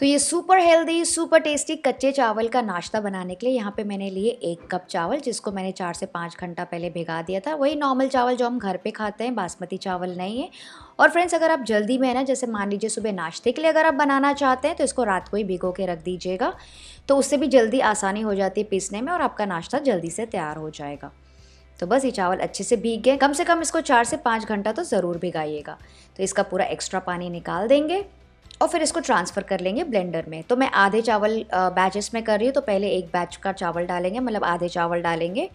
तो ये super healthy, super tasty कच्चे चावल का नाश्ता बनाने के लिए यहाँ पे मैंने लिए 1 कप चावल, जिसको मैंने 4 से 5 घंटा पहले भिगा दिया था। वही नॉर्मल चावल जो हम घर पे खाते हैं, बासमती चावल नहीं है। और फ्रेंड्स, अगर आप जल्दी में है ना, जैसे मान लीजिए सुबह नाश्ते के लिए अगर आप बनाना चाहते हैं तो इसको रात को ही भिगो के रख दीजिएगा, तो उससे भी जल्दी आसानी हो जाती है पीसने में और आपका नाश्ता जल्दी से तैयार हो जाएगा। तो बस ये चावल अच्छे से भीग गए, कम से कम इसको 4 से 5 घंटा तो ज़रूर भिगाइएगा। तो इसका पूरा एक्स्ट्रा पानी निकाल देंगे और फिर इसको ट्रांसफ़र कर लेंगे ब्लेंडर में। तो मैं आधे चावल बैचेस में कर रही हूँ, तो पहले एक बैच का चावल डालेंगे, मतलब आधे चावल डालेंगे।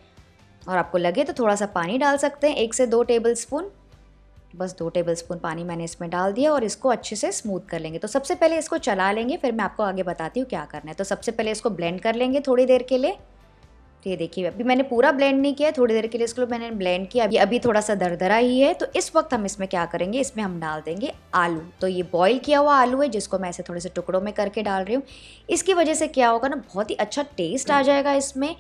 और आपको लगे तो थोड़ा सा पानी डाल सकते हैं, 1 से 2 टेबलस्पून। बस 2 टेबलस्पून पानी मैंने इसमें डाल दिया और इसको अच्छे से स्मूथ कर लेंगे। तो सबसे पहले इसको चला लेंगे, फिर मैं आपको आगे बताती हूँ क्या करना है। तो सबसे पहले इसको ब्लेंड कर लेंगे थोड़ी देर के लिए। तो ये देखिए, अभी मैंने पूरा ब्लेंड नहीं किया है, थोड़ी देर के लिए इसको मैंने ब्लेंड किया। अभी थोड़ा सा दरदरा ही है। तो इस वक्त हम इसमें क्या करेंगे, इसमें हम डाल देंगे आलू। तो ये बॉईल किया हुआ आलू है, जिसको मैं ऐसे थोड़े से टुकड़ों में करके डाल रही हूँ। इसकी वजह से क्या होगा ना, बहुत ही अच्छा टेस्ट आ जाएगा, इसमें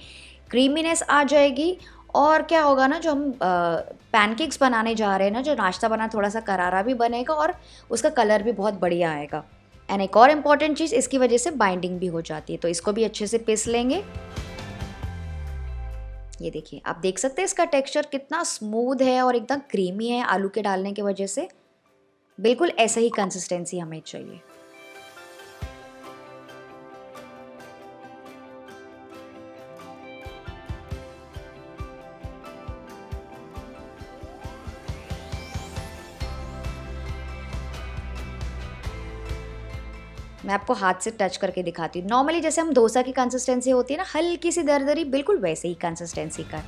क्रीमीनेस आ जाएगी। और क्या होगा ना, जो हम पैनकेक्स बनाने जा रहे हैं ना, जो नाश्ता बना, थोड़ा सा करारा भी बनेगा और उसका कलर भी बहुत बढ़िया आएगा। एंड एक और इम्पॉर्टेंट चीज़, इसकी वजह से बाइंडिंग भी हो जाती है। तो इसको भी अच्छे से पीस लेंगे। ये देखिए, आप देख सकते हैं इसका टेक्सचर कितना स्मूथ है और एकदम क्रीमी है आलू के डालने की वजह से। बिल्कुल ऐसा ही कंसिस्टेंसी हमें चाहिए। मैं आपको हाथ से टच करके दिखाती हूँ। नॉर्मली जैसे हम डोसा की कंसिस्टेंसी होती है ना, हल्की सी दरदरी, बिल्कुल वैसे ही कंसिस्टेंसी का है।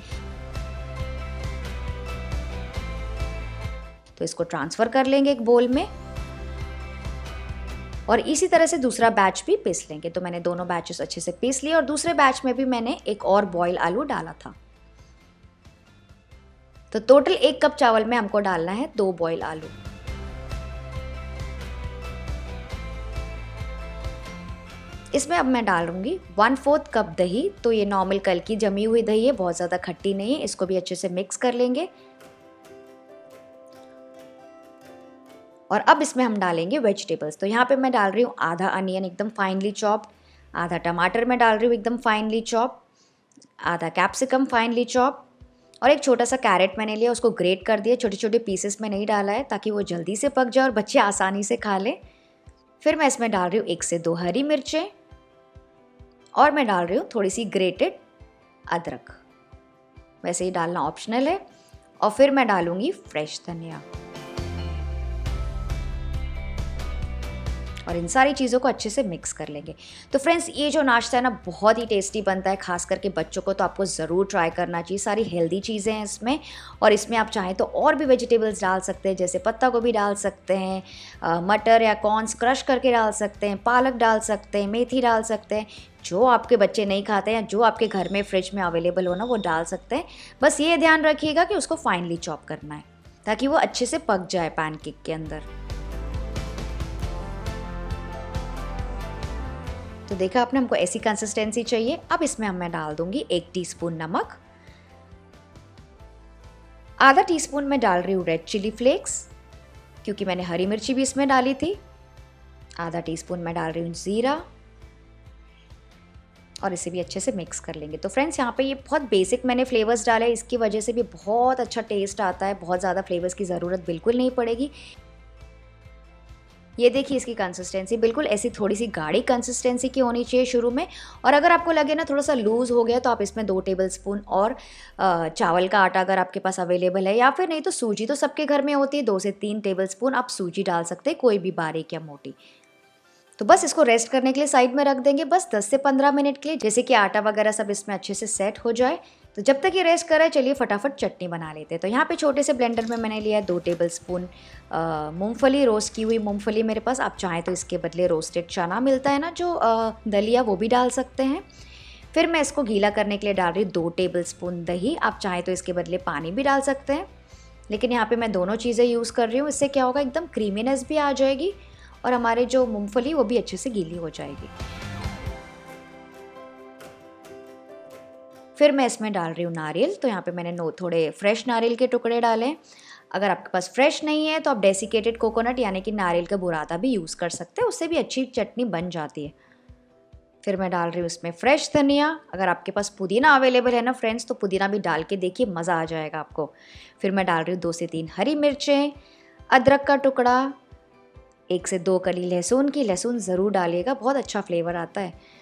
तो इसको ट्रांसफ़र कर लेंगे एक बोल में और इसी तरह से दूसरा बैच भी पीस लेंगे। तो मैंने दोनों बैचेस अच्छे से पीस लिए और दूसरे बैच में भी मैंने एक और बॉयल आलू डाला था। तो टोटल 1 कप चावल में हमको डालना है 2 बॉयल आलू। इसमें अब मैं डालूंगी 1/4 कप दही। तो ये नॉर्मल कल की जमी हुई दही है, बहुत ज़्यादा खट्टी नहीं है। इसको भी अच्छे से मिक्स कर लेंगे। और अब इसमें हम डालेंगे वेजिटेबल्स। तो यहाँ पे मैं डाल रही हूँ आधा अनियन एकदम फाइनली चॉप्ड, आधा टमाटर मैं डाल रही हूँ एकदम फाइनली चॉप, आधा कैप्सिकम फाइनली चॉप और एक छोटा सा कैरेट मैंने लिया, उसको ग्रेट कर दिया। छोटे छोटे पीसेस में नहीं डाला है ताकि वो जल्दी से पक जाए और बच्चे आसानी से खा लें। फिर मैं इसमें डाल रही हूँ 1 से 2 हरी मिर्चें और मैं डाल रही हूँ थोड़ी सी ग्रेटेड अदरक। वैसे ही डालना ऑप्शनल है। और फिर मैं डालूँगी फ्रेश धनिया और इन सारी चीज़ों को अच्छे से मिक्स कर लेंगे। तो फ्रेंड्स, ये जो नाश्ता है ना, बहुत ही टेस्टी बनता है, खास करके बच्चों को तो आपको ज़रूर ट्राई करना चाहिए। सारी हेल्दी चीज़ें हैं इसमें और इसमें आप चाहें तो और भी वेजिटेबल्स डाल सकते हैं, जैसे पत्ता गोभी डाल सकते हैं, मटर या कॉर्न्स क्रश करके डाल सकते हैं, पालक डाल सकते हैं, मेथी डाल सकते हैं। जो आपके बच्चे नहीं खाते हैं, जो आपके घर में फ्रिज में अवेलेबल हो ना, वो डाल सकते हैं। बस ये ध्यान रखिएगा कि उसको फाइनली चॉप करना है ताकि वो अच्छे से पक जाए पैनकेक के अंदर। तो देखा आपने, हमको ऐसी कंसिस्टेंसी चाहिए। अब इसमें मैं डाल दूंगी 1 टीस्पून नमक, आधा टीस्पून मैं डाल रही हूँ रेड चिली फ्लेक्स, क्योंकि मैंने हरी मिर्ची भी इसमें डाली थी। आधा टीस्पून मैं डाल रही हूँ ज़ीरा और इसे भी अच्छे से मिक्स कर लेंगे। तो फ्रेंड्स, यहाँ पे ये बहुत बेसिक मैंने फ्लेवर्स डाले, इसकी वजह से भी बहुत अच्छा टेस्ट आता है। बहुत ज़्यादा फ्लेवर्स की ज़रूरत बिल्कुल नहीं पड़ेगी। ये देखिए, इसकी कंसिस्टेंसी बिल्कुल ऐसी थोड़ी सी गाढ़ी कंसिस्टेंसी की होनी चाहिए शुरू में। और अगर आपको लगे ना थोड़ा सा लूज़ हो गया, तो आप इसमें 2 टेबलस्पून और चावल का आटा अगर आपके पास अवेलेबल है, या फिर नहीं तो सूजी तो सबके घर में होती है, 2 से 3 टेबलस्पून आप सूजी डाल सकते हैं, कोई भी बारीक या मोटी। तो बस इसको रेस्ट करने के लिए साइड में रख देंगे, बस 10 से 15 मिनट के लिए, जैसे कि आटा वगैरह सब इसमें अच्छे से सेट हो जाए। तो जब तक ये रेस्ट कर रहा है, चलिए फटाफट चटनी बना लेते हैं। तो यहाँ पे छोटे से ब्लेंडर में मैंने लिया है 2 टेबलस्पून मूंगफली, रोस्ट की हुई मूंगफली मेरे पास। आप चाहें तो इसके बदले रोस्टेड चना मिलता है ना, जो दलिया, वो भी डाल सकते हैं। फिर मैं इसको गीला करने के लिए डाल रही हूँ 2 टेबलस्पून दही। आप चाहें तो इसके बदले पानी भी डाल सकते हैं, लेकिन यहाँ पे मैं दोनों चीज़ें यूज़ कर रही हूँ। इससे क्या होगा, एकदम क्रीमीनेस भी आ जाएगी और हमारे जो मूंगफली वो भी अच्छे से गीली हो जाएगी। फिर मैं इसमें डाल रही हूँ नारियल। तो यहाँ पे मैंने थोड़े फ्रेश नारियल के टुकड़े डाले। अगर आपके पास फ्रेश नहीं है तो आप डेसिकेटेड कोकोनट यानी कि नारियल का बुरादा भी यूज़ कर सकते हैं, उससे भी अच्छी चटनी बन जाती है। फिर मैं डाल रही हूँ इसमें फ्रेश धनिया। अगर आपके पास पुदीना अवेलेबल है ना फ्रेंड्स, तो पुदीना भी डाल के देखिए, मज़ा आ जाएगा आपको। फिर मैं डाल रही हूँ 2 से 3 हरी मिर्चें, अदरक का टुकड़ा, 1 से 2 कली लहसुन की, लहसुन ज़रूर डालिएगा, बहुत अच्छा फ्लेवर आता है।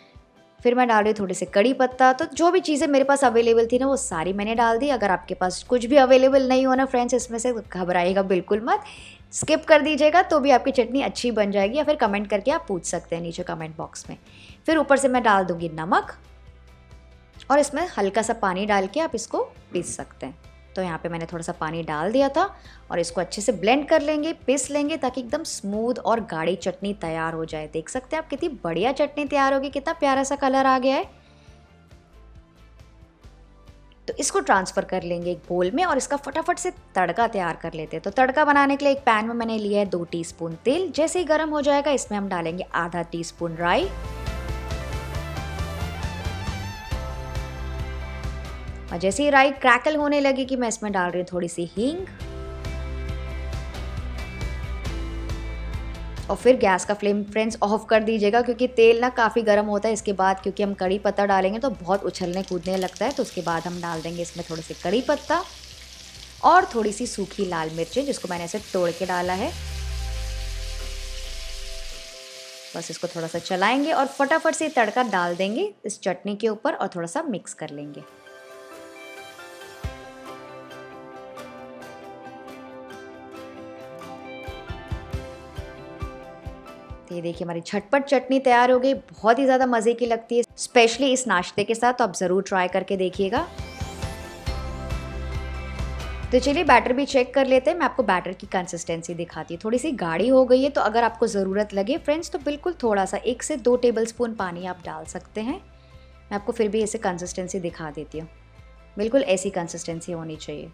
फिर मैं डाल रही हूँ थोड़े से कड़ी पत्ता। तो जो भी चीज़ें मेरे पास अवेलेबल थी ना वो सारी मैंने डाल दी। अगर आपके पास कुछ भी अवेलेबल नहीं हो ना फ्रेंड्स इसमें से, घबराइएगा बिल्कुल मत, स्किप कर दीजिएगा, तो भी आपकी चटनी अच्छी बन जाएगी, या फिर कमेंट करके आप पूछ सकते हैं नीचे कमेंट बॉक्स में। फिर ऊपर से मैं डाल दूँगी नमक, और इसमें हल्का सा पानी डाल के आप इसको पीस सकते हैं। तो यहाँ पे मैंने थोड़ा सा पानी डाल दिया था, और इसको अच्छे से ब्लेंड कर लेंगे, पीस लेंगे, ताकि एकदम स्मूथ और गाढ़ी चटनी तैयार हो जाए। देख सकते हैं आप कितनी बढ़िया चटनी तैयार होगी, कितना प्यारा सा कलर आ गया है। तो इसको ट्रांसफ़र कर लेंगे एक बोल में, और इसका फटाफट से तड़का तैयार कर लेते हैं। तो तड़का बनाने के लिए एक पैन में मैंने लिया है 2 टीस्पून तेल। जैसे ही गर्म हो जाएगा इसमें हम डालेंगे आधा टीस्पून राई, और जैसे ही राई क्रैकल होने लगी कि मैं इसमें डाल रही हूँ थोड़ी सी हींग, और फिर गैस का फ्लेम फ्रेंड्स ऑफ कर दीजिएगा, क्योंकि तेल ना काफ़ी गर्म होता है इसके बाद, क्योंकि हम कड़ी पत्ता डालेंगे तो बहुत उछलने कूदने लगता है। तो उसके बाद हम डाल देंगे इसमें थोड़े से कड़ी पत्ता और थोड़ी सी सूखी लाल मिर्चें, जिसको मैंने ऐसे तोड़ के डाला है। बस इसको थोड़ा सा चलाएंगे और फटाफट से तड़का डाल देंगे इस चटनी के ऊपर, और थोड़ा सा मिक्स कर लेंगे। तो ये देखिए हमारी झटपट चटनी तैयार हो गई, बहुत ही ज़्यादा मज़े की लगती है, स्पेशली इस नाश्ते के साथ। तो आप ज़रूर ट्राई करके देखिएगा। तो चलिए बैटर भी चेक कर लेते हैं। मैं आपको बैटर की कंसिस्टेंसी दिखाती हूँ। थोड़ी सी गाढ़ी हो गई है, तो अगर आपको ज़रूरत लगे फ्रेंड्स तो बिल्कुल थोड़ा सा 1 से 2 टेबलस्पून पानी आप डाल सकते हैं। मैं आपको फिर भी ऐसे कंसिस्टेंसी दिखा देती हूँ, बिल्कुल ऐसी कंसिस्टेंसी होनी चाहिए।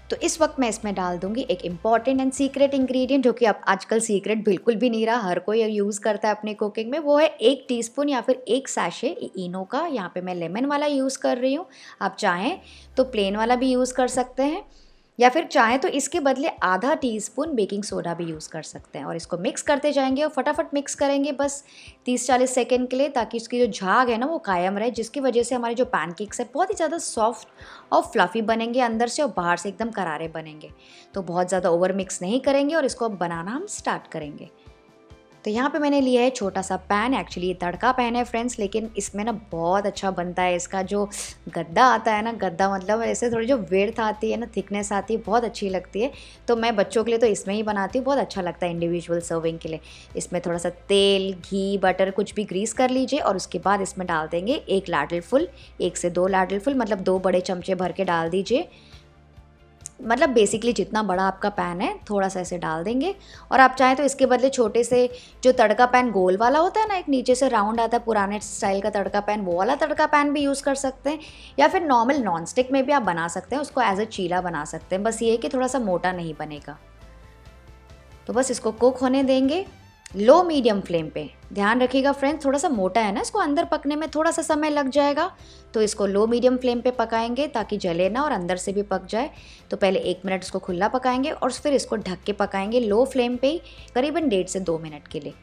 तो इस वक्त मैं इसमें डाल दूंगी एक इम्पॉर्टेंट एंड सीक्रेट इंग्रेडिएंट, जो कि अब आजकल सीक्रेट बिल्कुल भी नहीं रहा, हर कोई यूज़ करता है अपनी कुकिंग में। वो है 1 टीस्पून या फिर 1 सैशे इनो का। यहाँ पे मैं लेमन वाला यूज़ कर रही हूँ, आप चाहें तो प्लेन वाला भी यूज़ कर सकते हैं, या फिर चाहें तो इसके बदले आधा टीस्पून बेकिंग सोडा भी यूज़ कर सकते हैं। और इसको मिक्स करते जाएंगे और फटाफट मिक्स करेंगे बस 30-40 सेकेंड के लिए, ताकि उसकी जो झाग है ना वो कायम रहे, जिसकी वजह से हमारे जो पैनकेक्स है बहुत ही ज़्यादा सॉफ्ट और फ्लफ़ी बनेंगे अंदर से, और बाहर से एकदम करारे बनेंगे। तो बहुत ज़्यादा ओवर मिक्स नहीं करेंगे, और इसको अब बनाना हम स्टार्ट करेंगे। तो यहाँ पे मैंने लिया है छोटा सा पैन। एक्चुअली ये तड़का पैन है फ्रेंड्स, लेकिन इसमें ना बहुत अच्छा बनता है। इसका जो गद्दा आता है ना, गद्दा मतलब ऐसे थोड़ी जो विड्थ आती है ना, थिकनेस आती है, बहुत अच्छी लगती है। तो मैं बच्चों के लिए तो इसमें ही बनाती हूँ, बहुत अच्छा लगता है इंडिविजुअल सर्विंग के लिए। इसमें थोड़ा सा तेल, घी, बटर कुछ भी ग्रीस कर लीजिए, और उसके बाद इसमें डाल देंगे 1 लाडल फुल, 1 से 2 लाडल फुल, मतलब 2 बड़े चमचे भर के डाल दीजिए। मतलब बेसिकली जितना बड़ा आपका पैन है थोड़ा सा ऐसे डाल देंगे। और आप चाहें तो इसके बदले छोटे से जो तड़का पैन गोल वाला होता है ना, एक नीचे से राउंड आता है पुराने स्टाइल का तड़का पैन, वो वाला तड़का पैन भी यूज़ कर सकते हैं, या फिर नॉर्मल नॉन स्टिक में भी आप बना सकते हैं, उसको एज अ चीला बना सकते हैं। बस ये है कि थोड़ा सा मोटा नहीं बनेगा। तो बस इसको कुक होने देंगे लो मीडियम फ्लेम पे। ध्यान रखिएगा फ्रेंड्स, थोड़ा सा मोटा है ना, इसको अंदर पकने में थोड़ा सा समय लग जाएगा। तो इसको लो मीडियम फ्लेम पे पकाएंगे ताकि जले ना और अंदर से भी पक जाए। तो पहले 1 मिनट इसको खुला पकाएंगे, और फिर इसको ढक के पकाएंगे लो फ्लेम पे ही, करीबन 1.5 से 2 मिनट के लिए।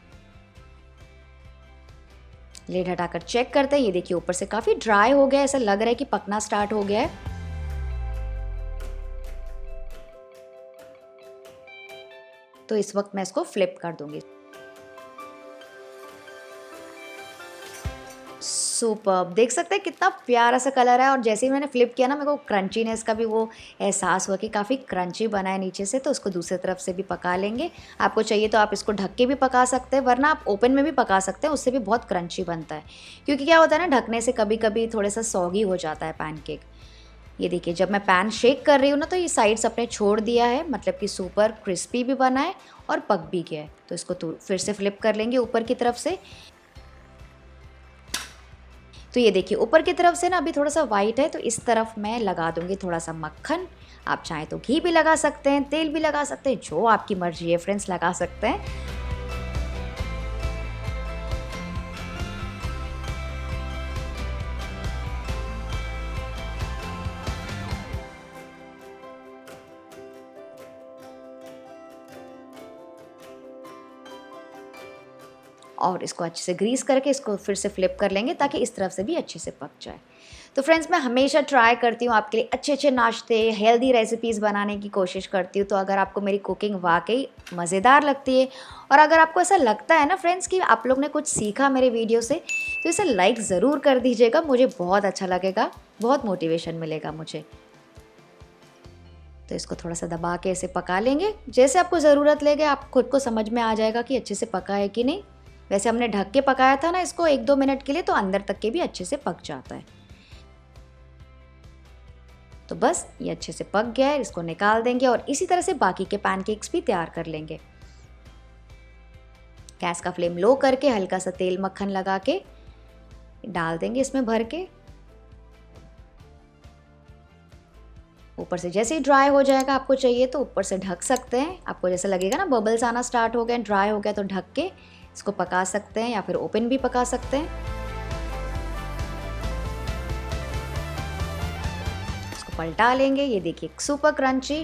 लिड हटाकर चेक करते हैं। ये देखिए ऊपर से काफ़ी ड्राई हो गया, ऐसा लग रहा है कि पकना स्टार्ट हो गया है। तो इस वक्त मैं इसको फ्लिप कर दूंगी। सुपर्ब, देख सकते हैं कितना प्यारा सा कलर है। और जैसे ही मैंने फ्लिप किया ना, मेरे को क्रंचीनेस का भी वो एहसास हुआ कि काफ़ी क्रंची बना है नीचे से। तो उसको दूसरी तरफ से भी पका लेंगे। आपको चाहिए तो आप इसको ढक के भी पका सकते हैं, वरना आप ओपन में भी पका सकते हैं, उससे भी बहुत क्रंची बनता है। क्योंकि क्या होता है ना, ढकने से कभी कभी थोड़ा सा सॉगी हो जाता है पैनकेक। ये देखिए जब मैं पैन शेक कर रही हूँ ना, तो ये साइड्स अपने छोड़ दिया है, मतलब कि सुपर क्रिस्पी भी बना है और पक भी गया है। तो इसको फिर से फ्लिप कर लेंगे ऊपर की तरफ से। तो ये देखिए ऊपर की तरफ से ना अभी थोड़ा सा वाइट है, तो इस तरफ मैं लगा दूंगी थोड़ा सा मक्खन। आप चाहें तो घी भी लगा सकते हैं, तेल भी लगा सकते हैं, जो आपकी मर्जी है फ्रेंड्स, लगा सकते हैं। और इसको अच्छे से ग्रीस करके इसको फिर से फ्लिप कर लेंगे ताकि इस तरफ से भी अच्छे से पक जाए। तो फ्रेंड्स, मैं हमेशा ट्राई करती हूँ आपके लिए अच्छे अच्छे नाश्ते, हेल्दी रेसिपीज़ बनाने की कोशिश करती हूँ। तो अगर आपको मेरी कुकिंग वाकई मज़ेदार लगती है और अगर आपको ऐसा लगता है ना फ्रेंड्स कि आप लोग ने कुछ सीखा मेरे वीडियो से, तो इसे लाइक ज़रूर कर दीजिएगा। मुझे बहुत अच्छा लगेगा, बहुत मोटिवेशन मिलेगा मुझे। तो इसको थोड़ा सा दबा के इसे पका लेंगे। जैसे आपको ज़रूरत लगे आप खुद को समझ में आ जाएगा कि अच्छे से पका है कि नहीं। वैसे हमने ढक के पकाया था ना इसको 1-2 मिनट के लिए, तो अंदर तक के भी अच्छे से पक जाता है। तो बस ये अच्छे से पक गया है, इसको निकाल देंगे और इसी तरह से बाकी के पैनकेक्स भी तैयार कर लेंगे। गैस का फ्लेम लो करके हल्का सा तेल मक्खन लगा के डाल देंगे इसमें भर के। ऊपर से जैसे ही ड्राई हो जाएगा, आपको चाहिए तो ऊपर से ढक सकते हैं। आपको जैसा लगेगा ना बबल्स आना स्टार्ट हो गए, ड्राई हो गया, तो ढक के इसको पका सकते हैं या फिर ओपन भी पका सकते हैं। इसको पलटा लेंगे। ये देखिए सुपर क्रंची।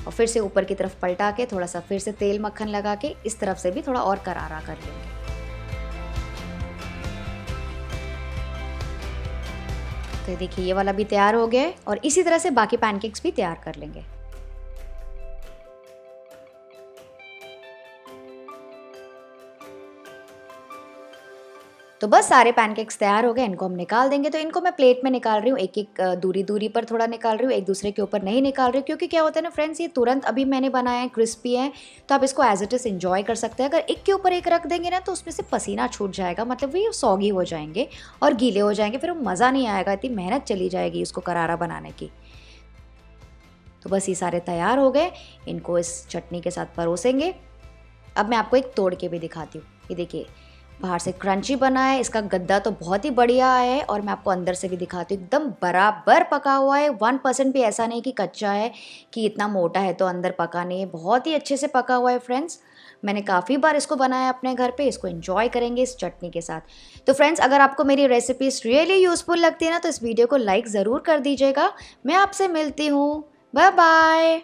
और फिर से ऊपर की तरफ पलटा के थोड़ा सा फिर से तेल मक्खन लगा के इस तरफ से भी थोड़ा और करारा कर लेंगे। तो देखिए ये वाला भी तैयार हो गया है और इसी तरह से बाकी पैनकेक्स भी तैयार कर लेंगे। तो बस सारे पैनकेक्स तैयार हो गए, इनको हम निकाल देंगे। तो इनको मैं प्लेट में निकाल रही हूँ, एक एक दूरी पर थोड़ा निकाल रही हूँ, एक दूसरे के ऊपर नहीं निकाल रही हूँ, क्योंकि क्या होता है ना फ्रेंड्स, ये तुरंत अभी मैंने बनाया है, क्रिस्पी है, तो आप इसको एज इट इज़ एंजॉय कर सकते हैं। अगर एक के ऊपर एक रख देंगे ना तो उसमें से पसीना छूट जाएगा, मतलब वो सौगी हो जाएंगे और गीले हो जाएंगे, फिर वो मज़ा नहीं आएगा, इतनी मेहनत चली जाएगी उसको करारा बनाने की। तो बस ये सारे तैयार हो गए, इनको इस चटनी के साथ परोसेंगे। अब मैं आपको एक तोड़ के भी दिखाती हूँ। ये देखिए बाहर से क्रंची बना है, इसका गद्दा तो बहुत ही बढ़िया है और मैं आपको अंदर से भी दिखाती हूँ, एकदम बराबर पका हुआ है। 1% भी ऐसा नहीं कि कच्चा है, कि इतना मोटा है तो अंदर पका नहीं है, बहुत ही अच्छे से पका हुआ है फ्रेंड्स। मैंने काफ़ी बार इसको बनाया अपने घर पे, इसको एंजॉय करेंगे इस चटनी के साथ। तो फ्रेंड्स, अगर आपको मेरी रेसिपीज़ रियली यूज़फुल लगती है ना तो इस वीडियो को लाइक ज़रूर कर दीजिएगा। मैं आपसे मिलती हूँ, बाय बाय।